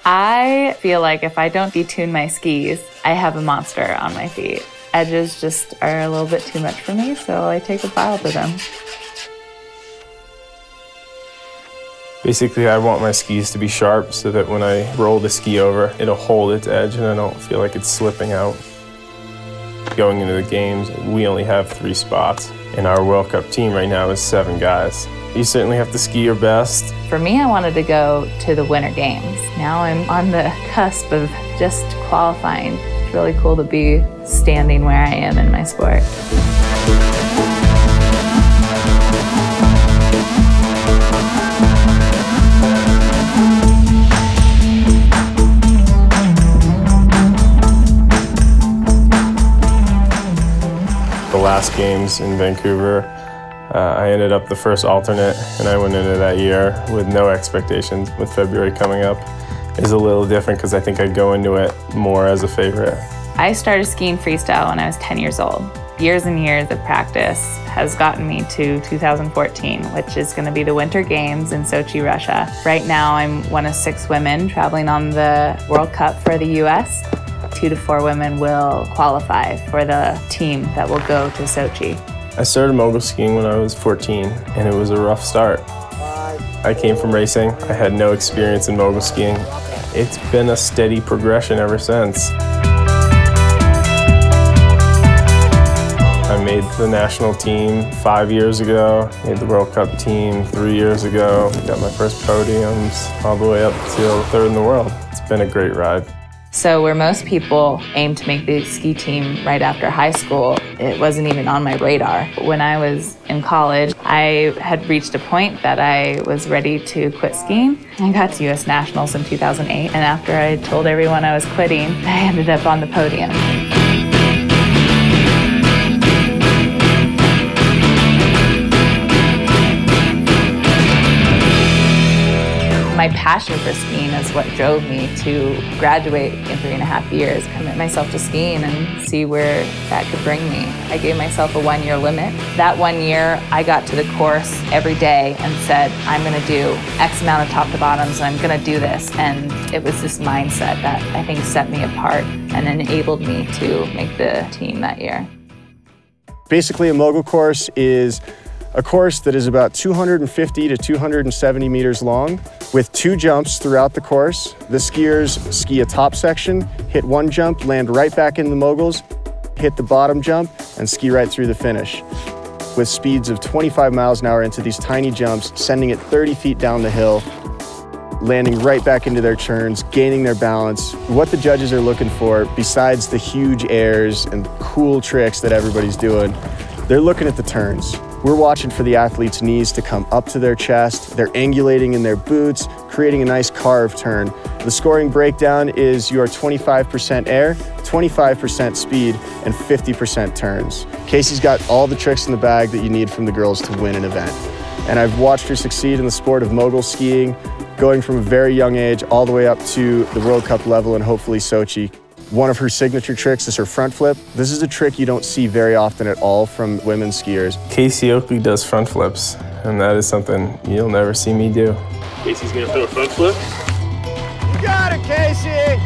I feel like if I don't detune my skis, I have a monster on my feet. Edges just are a little bit too much for me, so I take a file to them. Basically, I want my skis to be sharp so that when I roll the ski over, it'll hold its edge and I don't feel like it's slipping out. Going into the games, we only have 3 spots, and our World Cup team right now is 7 guys. You certainly have to ski your best. For me, I wanted to go to the Winter Games. Now I'm on the cusp of just qualifying. It's really cool to be standing where I am in my sport. The last games in Vancouver, I ended up the first alternate, and I went into that year with no expectations. With February coming up, is a little different because I think I go into it more as a favorite. I started skiing freestyle when I was 10 years old. Years and years of practice has gotten me to 2014, which is going to be the Winter Games in Sochi, Russia. Right now, I'm one of 6 women traveling on the World Cup for the US. 2 to 4 women will qualify for the team that will go to Sochi. I started mogul skiing when I was 14, and it was a rough start. I came from racing. I had no experience in mogul skiing. It's been a steady progression ever since. I made the national team 5 years ago, made the World Cup team 3 years ago, got my first podiums all the way up to 3rd in the world. It's been a great ride. So where most people aim to make the ski team right after high school, it wasn't even on my radar. When I was in college, I had reached a point that I was ready to quit skiing. I got to US Nationals in 2008, and after I told everyone I was quitting, I ended up on the podium. My passion for skiing is what drove me to graduate in 3.5 years, commit myself to skiing and see where that could bring me. I gave myself a 1-year limit. That 1 year, I got to the course every day and said, I'm gonna do X amount of top to bottoms and I'm gonna do this. And it was this mindset that I think set me apart and enabled me to make the team that year. Basically, a mogul course is a course that is about 250 to 270 meters long with 2 jumps throughout the course. The skiers ski a top section, hit 1 jump, land right back in the moguls, hit the bottom jump, and ski right through the finish. With speeds of 25 miles an hour into these tiny jumps, sending it 30 feet down the hill, landing right back into their turns, gaining their balance. What the judges are looking for, besides the huge airs and cool tricks that everybody's doing, they're looking at the turns. We're watching for the athlete's knees to come up to their chest. They're angulating in their boots, creating a nice carved turn. The scoring breakdown is your 25% air, 25% speed, and 50% turns. Casey's got all the tricks in the bag that you need from the girls to win an event. And I've watched her succeed in the sport of mogul skiing, going from a very young age all the way up to the World Cup level and hopefully Sochi. One of her signature tricks is her front flip. This is a trick you don't see very often at all from women skiers. Casey Oakley does front flips, and that is something you'll never see me do. Casey's gonna throw a front flip. You got it, Casey!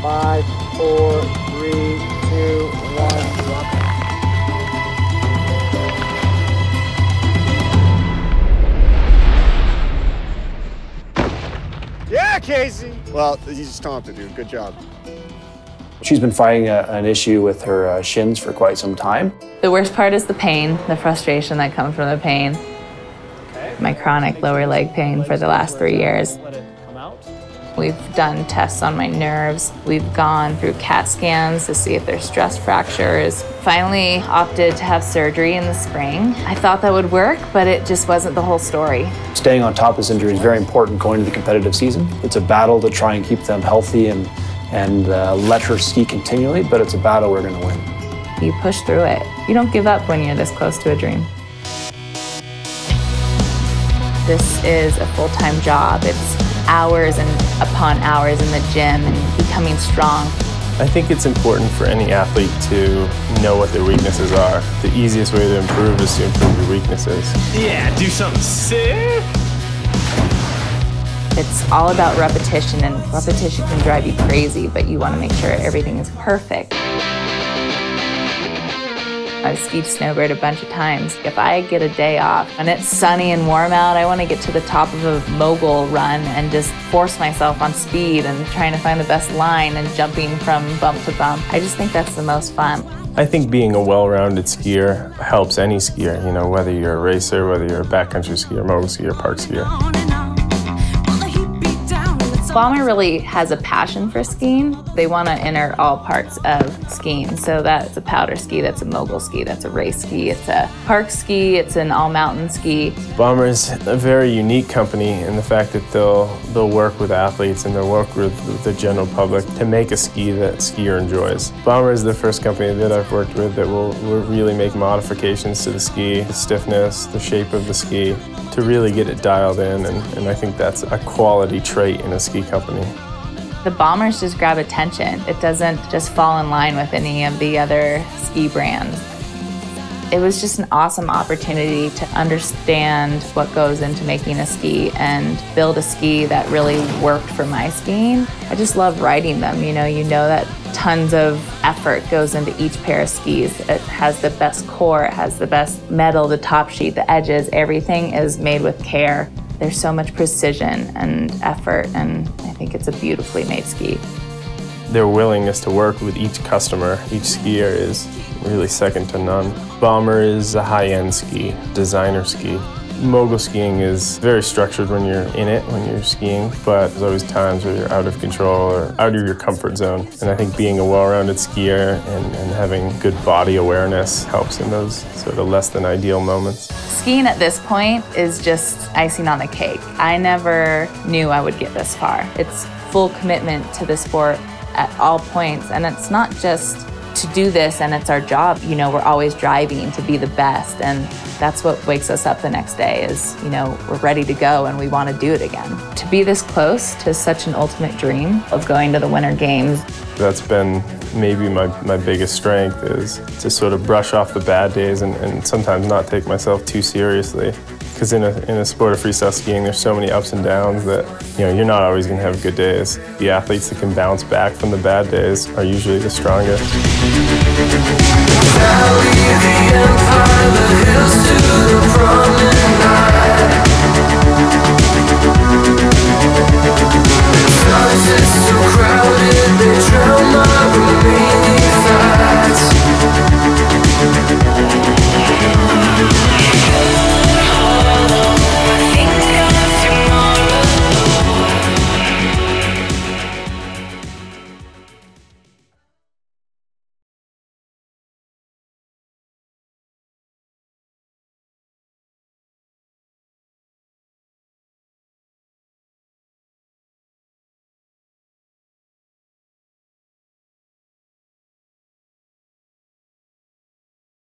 5, 4, 3, 2, 1, drop it. Yeah, Casey! Well, you stomped it, dude. Good job. She's been fighting an issue with her shins for quite some time. The worst part is the pain, the frustration that comes from the pain. My chronic lower leg pain for the last 3 years. We've done tests on my nerves. We've gone through CAT scans to see if there's stress fractures. Finally opted to have surgery in the spring. I thought that would work, but it just wasn't the whole story. Staying on top of this injury is very important going into the competitive season. It's a battle to try and keep them healthy and let her ski continually, but it's a battle we're going to win. You push through it. You don't give up when you're this close to a dream. This is a full-time job. It's hours and upon hours in the gym and becoming strong. I think it's important for any athlete to know what their weaknesses are. The easiest way to improve is to improve your weaknesses. Yeah, do something sick. It's all about repetition, and repetition can drive you crazy, but you want to make sure everything is perfect. I've skied snowboard a bunch of times. If I get a day off and it's sunny and warm out, I want to get to the top of a mogul run and just force myself on speed and trying to find the best line and jumping from bump to bump. I just think that's the most fun. I think being a well-rounded skier helps any skier, you know, whether you're a racer, whether you're a backcountry skier, mogul skier, park skier. Bomber really has a passion for skiing. They want to enter all parts of skiing. So that's a powder ski, that's a mogul ski, that's a race ski, it's a park ski, it's an all-mountain ski. Bomber is a very unique company in the fact that they'll work with athletes and they'll work with the general public to make a ski that skier enjoys. Bomber is the first company that I've worked with that will really make modifications to the ski, the stiffness, the shape of the ski, to really get it dialed in, and I think that's a quality trait in a ski company. The Bombers just grab attention. It doesn't just fall in line with any of the other ski brands. It was just an awesome opportunity to understand what goes into making a ski and build a ski that really worked for my skiing. I just love riding them. You know that tons of effort goes into each pair of skis. It has the best core, it has the best metal, the top sheet, the edges, everything is made with care. There's so much precision and effort, and I think it's a beautifully made ski. Their willingness to work with each customer, each skier, is really second to none. Bomber is a high-end ski, designer ski. Mogul skiing is very structured when you're in it, when you're skiing, but there's always times where you're out of control or out of your comfort zone. And I think being a well-rounded skier and having good body awareness helps in those sort of less than ideal moments. Skiing at this point is just icing on the cake. I never knew I would get this far. It's full commitment to the sport at all points, and it's not just to do this and it's our job. You know, we're always driving to be the best, and that's what wakes us up the next day is, you know, we're ready to go and we want to do it again. To be this close to such an ultimate dream of going to the Winter Games. That's been maybe my biggest strength, is to sort of brush off the bad days and sometimes not take myself too seriously. Because in a sport of freestyle skiing, there's so many ups and downs that, you know, you're not always going to have good days. The athletes that can bounce back from the bad days are usually the strongest.